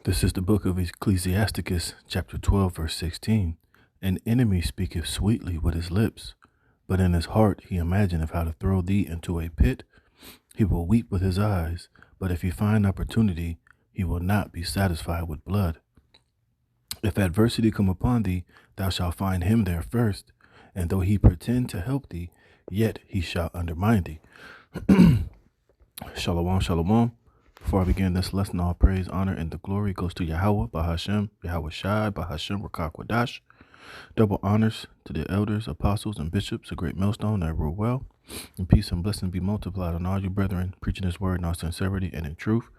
This is the book of Ecclesiasticus, chapter 12, verse 16. An enemy speaketh sweetly with his lips, but in his heart he imagineth how to throw thee into a pit. He will weep with his eyes, but if he find opportunity, he will not be satisfied with blood. If adversity come upon thee, thou shalt find him there first, and though he pretend to help thee, yet he shall undermine thee. Shalom, shalom. Before I begin this lesson, all praise, honor, and the glory goes to Yahweh, Bahashem, Yahweh Shai, Bahashem, Rakakwadash. Double honors to the elders, apostles, and bishops, a great millstone that rule well. And peace and blessing be multiplied on all you brethren, preaching his word in all sincerity and in truth.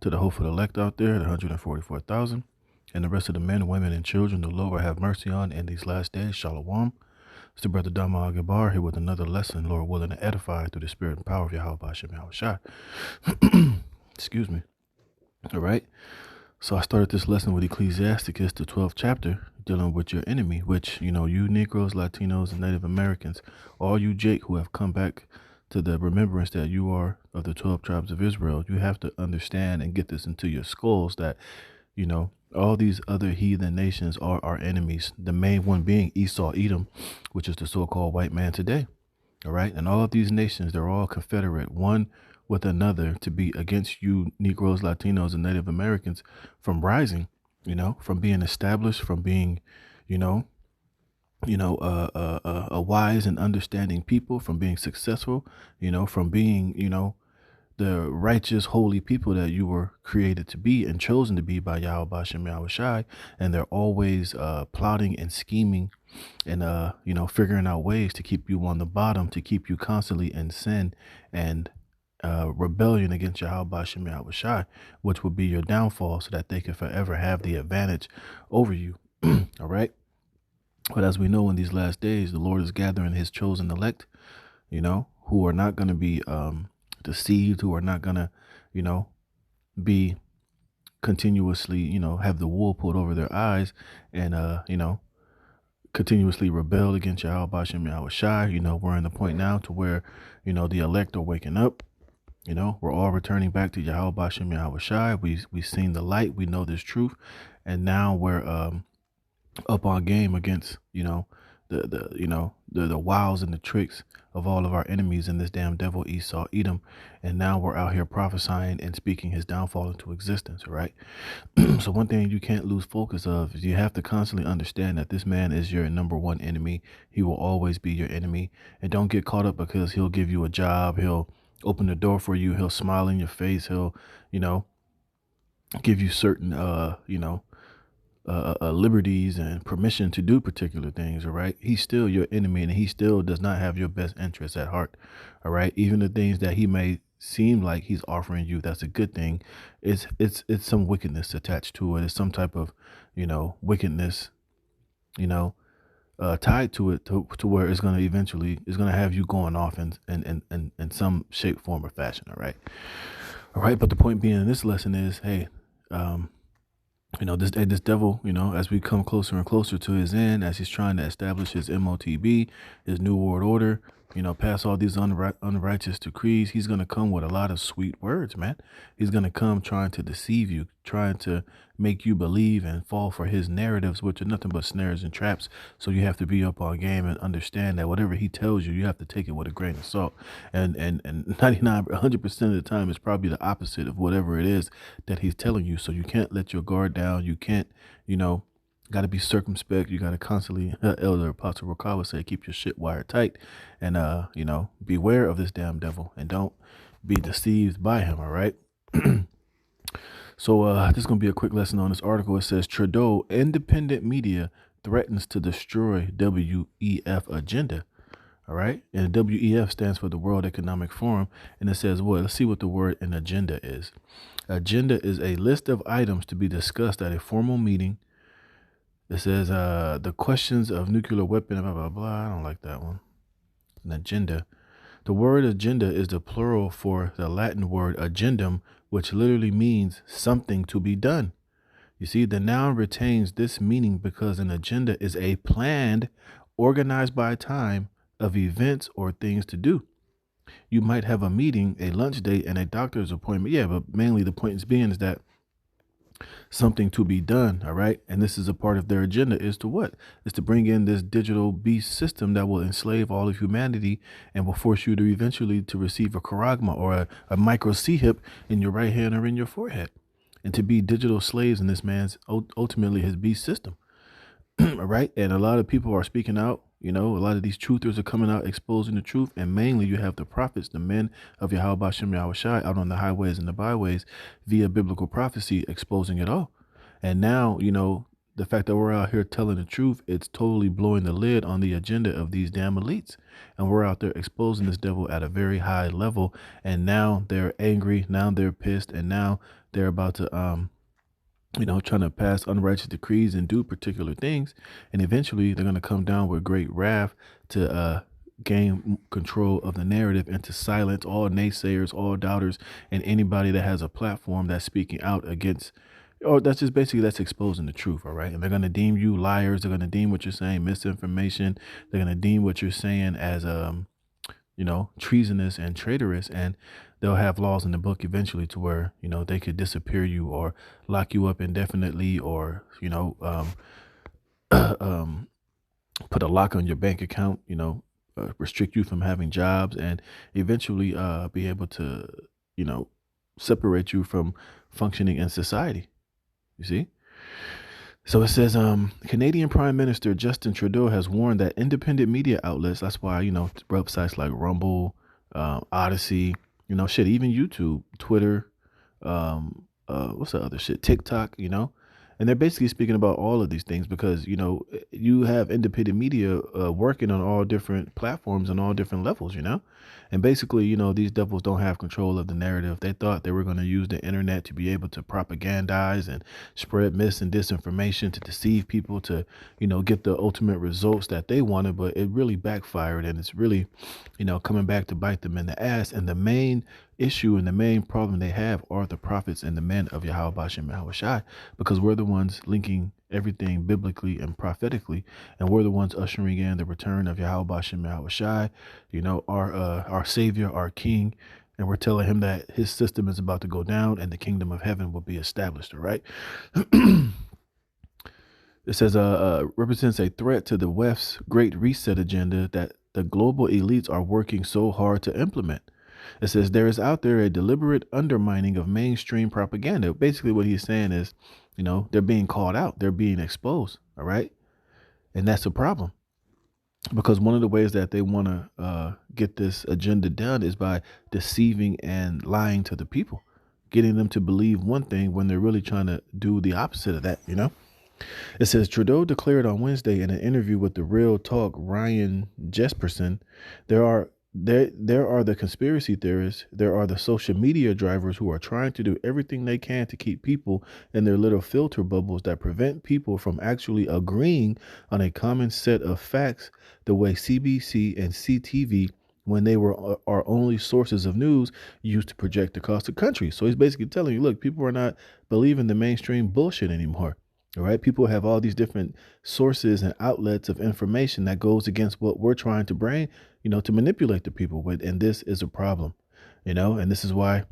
To the hopeful elect out there, the 144,000, and the rest of the men, women, and children the Lord will have mercy on in these last days. Shalom. It's the brother Dama Agabar here with another lesson, Lord willing, to edify through the spirit and power of Yahweh, Bahashem, Yahweh Shai. Excuse me. All right. So I started this lesson with Ecclesiasticus, the 12th chapter, dealing with your enemy, which, you Negroes, Latinos, and Native Americans, all you Jake who have come back to the remembrance that you are of the 12 tribes of Israel, you have to understand and get this into your skulls that, all these other heathen nations are our enemies. The main one being Esau, Edom, which is the so-called white man today. All right. And all of these nations, they're all confederate, one with another, to be against you Negroes, Latinos, and Native Americans from rising, from being established, from being, a wise and understanding people, from being successful, from being, the righteous, holy people that you were created to be and chosen to be by Yahweh, Bashem, Yahweh Shai. And they're always plotting and scheming and, figuring out ways to keep you on the bottom, to keep you constantly in sin and rebellion against Yahweh, Bashem, Yahweh Shai, which will be your downfall, so that they can forever have the advantage over you. All right. But as we know, in these last days, the Lord is gathering his chosen elect, who are not going to be deceived, who are not going to, be continuously, have the wool pulled over their eyes and, continuously rebel against Yahweh, Bashem, Yahweh Shai. We're in the point now to where, the elect are waking up. We're all returning back to Yahweh, Bashem, Yahweh Shai. We've seen the light. We know this truth. And now we're up on game against, the wiles and the tricks of all of our enemies in this damn devil Esau, Edom. And now we're out here prophesying and speaking his downfall into existence, right? So one thing you can't lose focus of is you have to constantly understand that this man is your number one enemy. He will always be your enemy. And don't get caught up because he'll give you a job. He'll open the door for you. He'll smile in your face. He'll, give you certain, liberties and permission to do particular things. All right. He's still your enemy, and he still does not have your best interests at heart. All right. Even the things that he may seem like he's offering you, that's a good thing. It's some wickedness attached to it. It's some type of, wickedness, tied to it to where it's going to eventually is going to have you going off in some shape, form, or fashion. All right. All right. But the point being in this lesson is, hey, this devil, as we come closer and closer to his end, as he's trying to establish his MOTB, his New World Order, pass all these unrighteous decrees, he's going to come with a lot of sweet words, man. He's going to come trying to deceive you, trying to make you believe and fall for his narratives, which are nothing but snares and traps. So you have to be up on game and understand that whatever he tells you, you have to take it with a grain of salt. And 100% of the time, it's probably the opposite of whatever it is that he's telling you. So you can't let your guard down. You can't, got to be circumspect. You got to constantly, Elder Apostle Rakah would say, keep your shit wired tight and, beware of this damn devil and don't be deceived by him. All right. So this is going to be a quick lesson on this article. It says Trudeau independent media threatens to destroy W.E.F agenda. All right. And W.E.F stands for the World Economic Forum. And it says, well, let's see what the word an agenda is. Agenda is a list of items to be discussed at a formal meeting. It says the questions of nuclear weapon, blah, blah, blah. I don't like that one. An agenda. The word agenda is the plural for the Latin word agendum, which literally means something to be done. You see, the noun retains this meaning because an agenda is a planned, organized by time of events or things to do. You might have a meeting, a lunch date, and a doctor's appointment. Yeah, but mainly the point is being is that something to be done. All right. And this is a part of their agenda is to what? Is to bring in this digital beast system that will enslave all of humanity and will force you to eventually to receive a charagma or a micro C hip in your right hand or in your forehead. And to be digital slaves in this man's ultimately his beast system. All right. And a lot of people are speaking out. You know, a lot of these truthers are coming out exposing the truth. And mainly you have the prophets, the men of Yahweh Shem Yahweh Shai out on the highways and the byways via biblical prophecy exposing it all. And now, you know, the fact that we're out here telling the truth, it's totally blowing the lid on the agenda of these damn elites. And we're out there exposing this devil at a very high level. And now they're angry. Now they're pissed. And now they're about to, trying to pass unrighteous decrees and do particular things. And eventually they're going to come down with great wrath to gain control of the narrative and to silence all naysayers, all doubters, and anybody that has a platform that's speaking out against, or that's just basically that's exposing the truth. All right. And they're going to deem you liars. They're going to deem what you're saying misinformation. They're going to deem what you're saying as treasonous and traitorous, and they'll have laws in the book eventually to where, they could disappear you or lock you up indefinitely or, um, put a lock on your bank account, restrict you from having jobs and eventually be able to, you know, separate you from functioning in society. You see? So it says, Canadian Prime Minister Justin Trudeau has warned that independent media outlets, that's why, websites like Rumble, Odyssey, even YouTube, Twitter, what's the other shit? TikTok, and they're basically speaking about all of these things because, you have independent media working on all different platforms and all different levels, and basically, these devils don't have control of the narrative. They thought they were going to use the internet to be able to propagandize and spread mis and disinformation to deceive people to, get the ultimate results that they wanted. But it really backfired and it's really, coming back to bite them in the ass. And the main issue and the main problem they have are the prophets and the men of Yahweh Bashem Yahweh Shai, because we're the ones linking everything biblically and prophetically, and we're the ones ushering in the return of Yahweh Bashem Yahweh Shai, our Savior, our King, and we're telling him that his system is about to go down and the kingdom of heaven will be established. All right. It says, represents a threat to the West's Great Reset agenda that the global elites are working so hard to implement. It says there is out there a deliberate undermining of mainstream propaganda. Basically, what he's saying is, they're being called out. They're being exposed. All right. And that's a problem, because one of the ways that they want to get this agenda done is by deceiving and lying to the people, getting them to believe one thing when they're really trying to do the opposite of that, It says Trudeau declared on Wednesday in an interview with the Real Talk Ryan Jesperson, there are the conspiracy theorists, there are the social media drivers who are trying to do everything they can to keep people in their little filter bubbles that prevent people from actually agreeing on a common set of facts, the way CBC and CTV, when they were our only sources of news, used to project across the country. So he's basically telling you, look, people are not believing the mainstream bullshit anymore. All right. People have all these different sources and outlets of information that goes against what we're trying to bring, to manipulate the people with. And this is a problem, and this is why,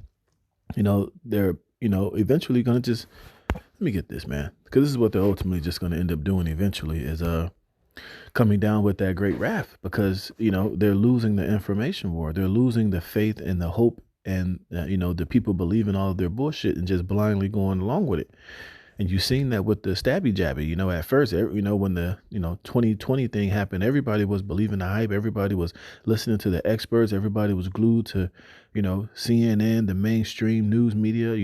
they're, eventually going to just, let me get this, man, because this is what they're ultimately just going to end up doing eventually is coming down with that great wrath, because, they're losing the information war. They're losing the faith and the hope and, the people believing all of their bullshit and just blindly going along with it. And you've seen that with the stabby jabby, at first, when the, 2020 thing happened, everybody was believing the hype. Everybody was listening to the experts. Everybody was glued to, CNN, the mainstream news media,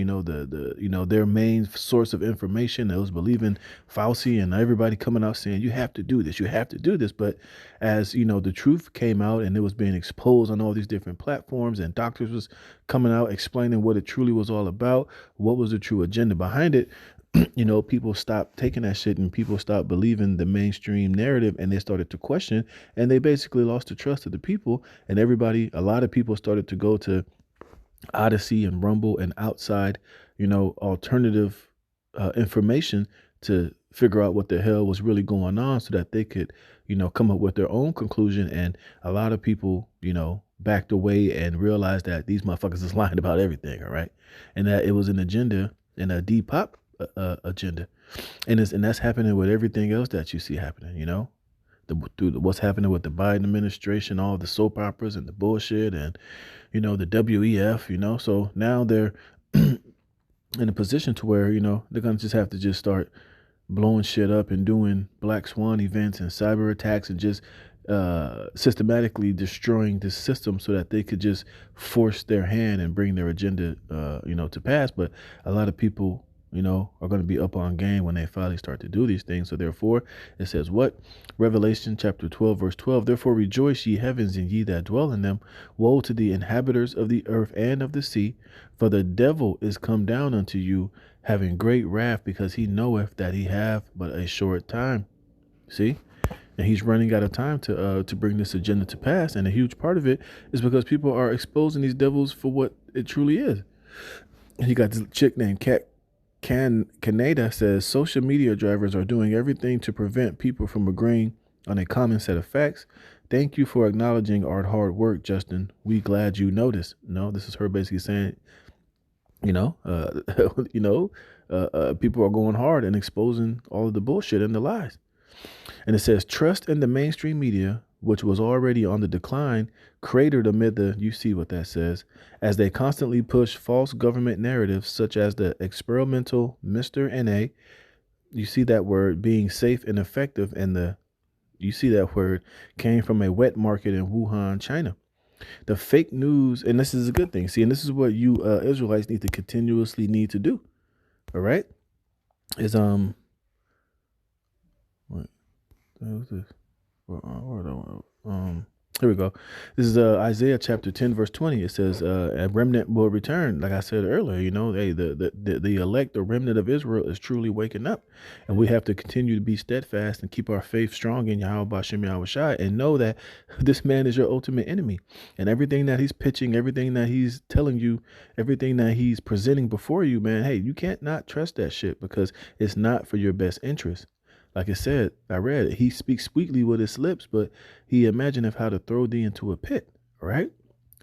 their main source of information. That was believing Fauci and everybody coming out saying, you have to do this, you have to do this. But as, the truth came out and it was being exposed on all these different platforms and doctors was coming out explaining what it truly was all about, what was the true agenda behind it, people stopped taking that shit and people stopped believing the mainstream narrative and they started to question and they basically lost the trust of the people. And a lot of people started to go to Odyssey and Rumble and outside, alternative information to figure out what the hell was really going on so that they could, come up with their own conclusion. And a lot of people, backed away and realized that these motherfuckers is lying about everything. All right. And that it was an agenda and a Depop agenda, and that's happening with everything else that you see happening. What's happening with the Biden administration, all the soap operas and the bullshit, and the W.E.F. So now they're in a position to where they're gonna just have to just start blowing shit up and doing black swan events and cyber attacks and just systematically destroying the system so that they could just force their hand and bring their agenda to pass. But a lot of people are going to be up on game when they finally start to do these things. So therefore it says what? Revelation chapter 12 verse 12, therefore rejoice ye heavens and ye that dwell in them, woe to the inhabitants of the earth and of the sea, for the devil is come down unto you, having great wrath, because he knoweth that he have but a short time. See? And he's running out of time to bring this agenda to pass. And a huge part of it is because people are exposing these devils for what it truly is. And you got this chick named Canada says social media drivers are doing everything to prevent people from agreeing on a common set of facts. Thank you for acknowledging our hard work, Justin. We glad you noticed. This is her basically saying, people are going hard and exposing all of the bullshit and the lies. And it says, trust in the mainstream media, which was already on the decline, cratered amid you see what that says, as they constantly push false government narratives such as the experimental Mr. NA. You see that word being safe and effective, and you see that word came from a wet market in Wuhan, China. The fake news, and this is a good thing. See, and this is what you Israelites need to do. All right, is what was this? Here we go. This is Isaiah chapter 10 verse 20. It says a remnant will return. Like I said earlier, hey, the elect, the remnant of Israel is truly waking up, and we have to continue to be steadfast and keep our faith strong in Yahweh Bashem Yahweh Shai, and know that this man is your ultimate enemy, and everything that he's pitching, everything that he's telling you, everything that he's presenting before you, man, hey, you can't not trust that shit, because it's not for your best interest. Like I said, I read it. He speaks sweetly with his lips, but he imagineth how to throw thee into a pit. Right?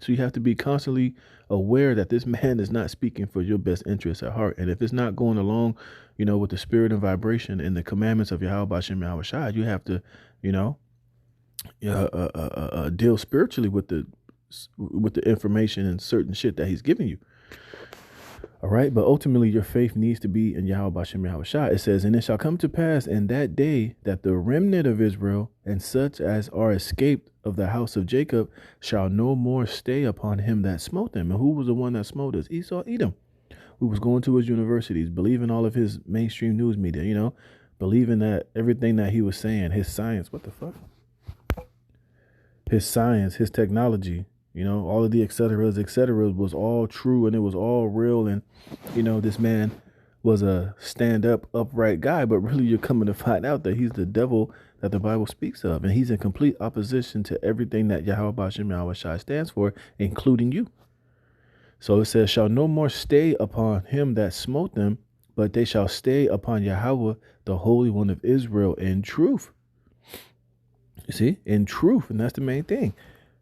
So you have to be constantly aware that this man is not speaking for your best interests at heart. And if it's not going along, with the spirit and vibration and the commandments of Yahweh Bashem Yahweh Shai, you have to, deal spiritually with the information and certain shit that he's giving you. All right. But ultimately, your faith needs to be in Yahweh Bashem Yahweh Shai. It says, and it shall come to pass in that day that the remnant of Israel and such as are escaped of the house of Jacob shall no more stay upon him that smote them. And who was the one that smote us? Esau, Edom, who was going to his universities, believing all of his mainstream news media, believing that everything that he was saying, his science, what the fuck? His science, his technology, all of the et ceteras was all true, and it was all real. And, this man was a stand-up, upright guy, but really you're coming to find out that he's the devil that the Bible speaks of. And he's in complete opposition to everything that Yahweh Bashem Yahweh Shai stands for, including you. So it says, shall no more stay upon him that smote them, but they shall stay upon Yahweh, the Holy One of Israel, in truth. You see, in truth. And that's the main thing.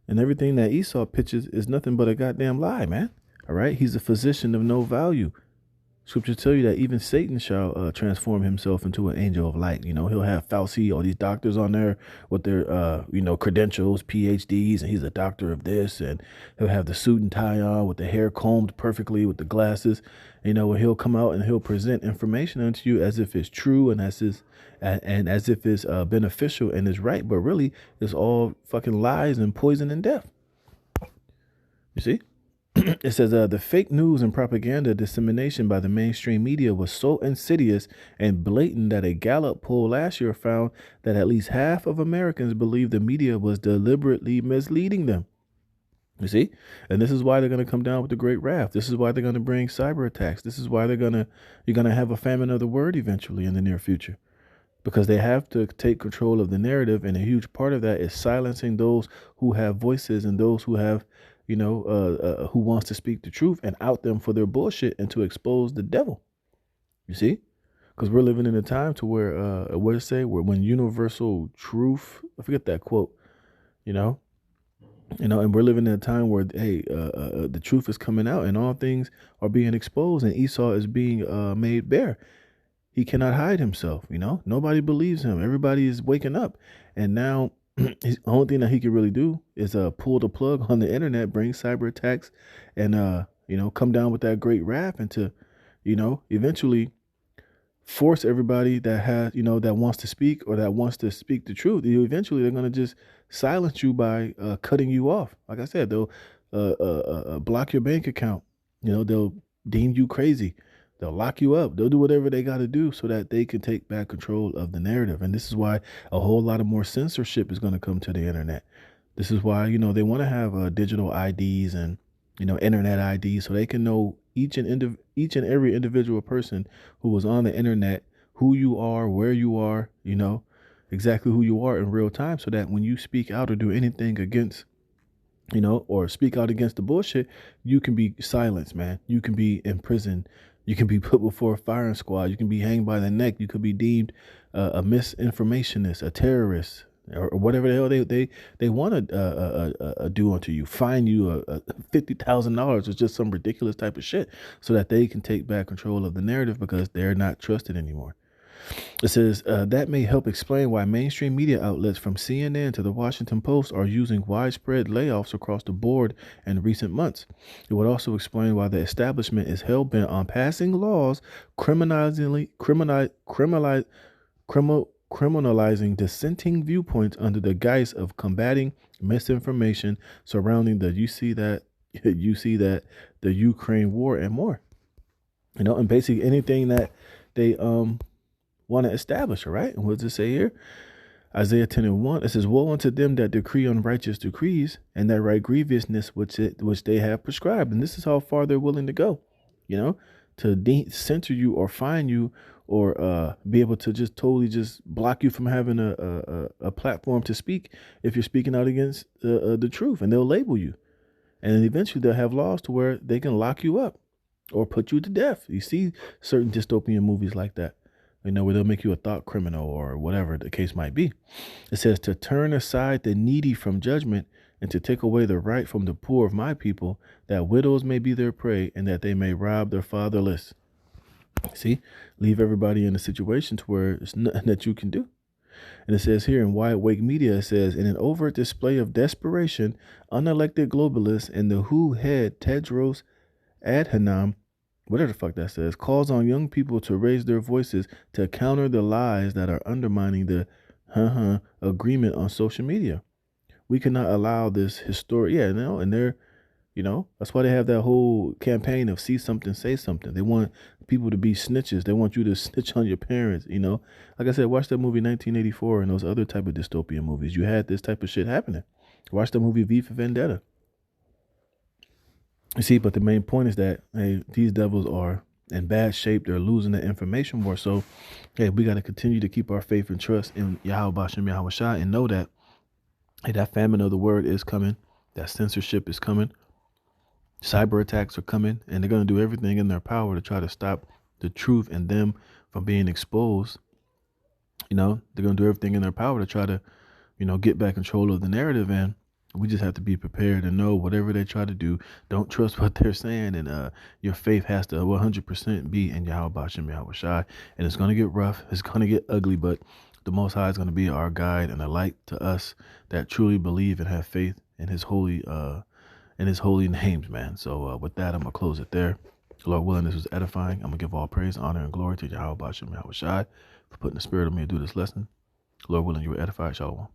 And everything that Esau pitches is nothing but a goddamn lie, man. All right. He's a physician of no value. Scriptures tell you that even Satan shall transform himself into an angel of light. He'll have Fauci, all these doctors on there with their, credentials, PhDs, and he's a doctor of this. And he'll have the suit and tie on with the hair combed perfectly with the glasses. And he'll come out and he'll present information unto you as if it's true and as if it's beneficial and is right. But really, it's all fucking lies and poison and death. You see? It says the fake news and propaganda dissemination by the mainstream media was so insidious and blatant that a Gallup poll last year found that at least half of Americans believe the media was deliberately misleading them. You see? And this is why they're going to come down with the great wrath. This is why they're going to bring cyber attacks. This is why you're going to have a famine of the word eventually in the near future, because they have to take control of the narrative. And a huge part of that is silencing those who have voices and those who have, who wants to speak the truth, and out them for their bullshit and to expose the devil. You see? Because we're living in a time to where, when universal truth, I forget that quote, and we're living in a time where, hey, the truth is coming out and all things are being exposed and Esau is being made bare. he cannot hide himself. Nobody believes him. Everybody is waking up, and now the only thing that he can really do is pull the plug on the internet, bring cyber attacks, and come down with that great wrath, and to eventually force everybody that has that wants to speak or that wants to speak the truth. Eventually they're going to just silence you by cutting you off. Like I said, they'll block your bank account. They'll deem you crazy. They'll lock you up. They'll do whatever they got to do so that they can take back control of the narrative. And this is why a whole lot of more censorship is going to come to the internet. This is why they want to have digital IDs and internet IDs, so they can know each and every individual person who was on the internet, who you are, where you are, exactly who you are in real time, so that when you speak out or do anything against, or speak out against the bullshit, you can be silenced, man. You can be in prison. You can be put before a firing squad. You can be hanged by the neck. You could be deemed a misinformationist, a terrorist, or whatever the hell they want to do unto you. Fine you $50,000 or just some ridiculous type of shit, so that they can take back control of the narrative because they're not trusted anymore. It says that may help explain why mainstream media outlets from CNN to the Washington Post are using widespread layoffs across the board in recent months. It would also explain why the establishment is hell-bent on passing laws criminalizing dissenting viewpoints under the guise of combating misinformation surrounding the the Ukraine war and more. And basically anything that they want to establish, right? And what does it say here? Isaiah 10:1, it says, "Woe unto them that decree unrighteous decrees, and that write grievousness which they have prescribed." And this is how far they're willing to go, to censor you or fine you, or be able to just totally just block you from having a platform to speak if you're speaking out against the truth. And they'll label you, and then eventually they'll have laws to where they can lock you up or put you to death. You see certain dystopian movies like that, where they'll make you a thought criminal or whatever the case might be. It says, "To turn aside the needy from judgment, and to take away the right from the poor of my people, that widows may be their prey, and that they may rob their fatherless." See, leave everybody in a situation to where it's nothing that you can do. And it says here in Wide Awake Media, it says, "In an overt display of desperation, unelected globalists and the WHO head Tedros Adhanom, whatever the fuck that says, calls on young people to raise their voices to counter the lies that are undermining the agreement on social media. We cannot allow this historic," and they're, that's why they have that whole campaign of see something, say something. They want people to be snitches. They want you to snitch on your parents, Like I said, watch that movie 1984 and those other type of dystopian movies. You had this type of shit happening. Watch the movie V for Vendetta. You see, but the main point is that, hey, these devils are in bad shape. They're losing the information war. So, hey, we got to continue to keep our faith and trust in Yahweh Bashem, Yahweh Shai, and know that, hey, that famine of the word is coming. That censorship is coming. Cyber attacks are coming, and they're going to do everything in their power to try to stop the truth and them from being exposed. They're going to do everything in their power to try to, get back control of the narrative. And we just have to be prepared and know whatever they try to do, don't trust what they're saying. And your faith has to 100% be in Yahweh Bashem, Yahweh Shai. And it's going to get rough. It's going to get ugly, but the Most High is going to be our guide and a light to us that truly believe and have faith in His holy names, man. So with that, I'm going to close it there. Lord willing, this was edifying. I'm going to give all praise, honor, and glory to Yahweh Bashem, Yahweh Shai for putting the spirit of me to do this lesson. Lord willing, you were edified. Shalom.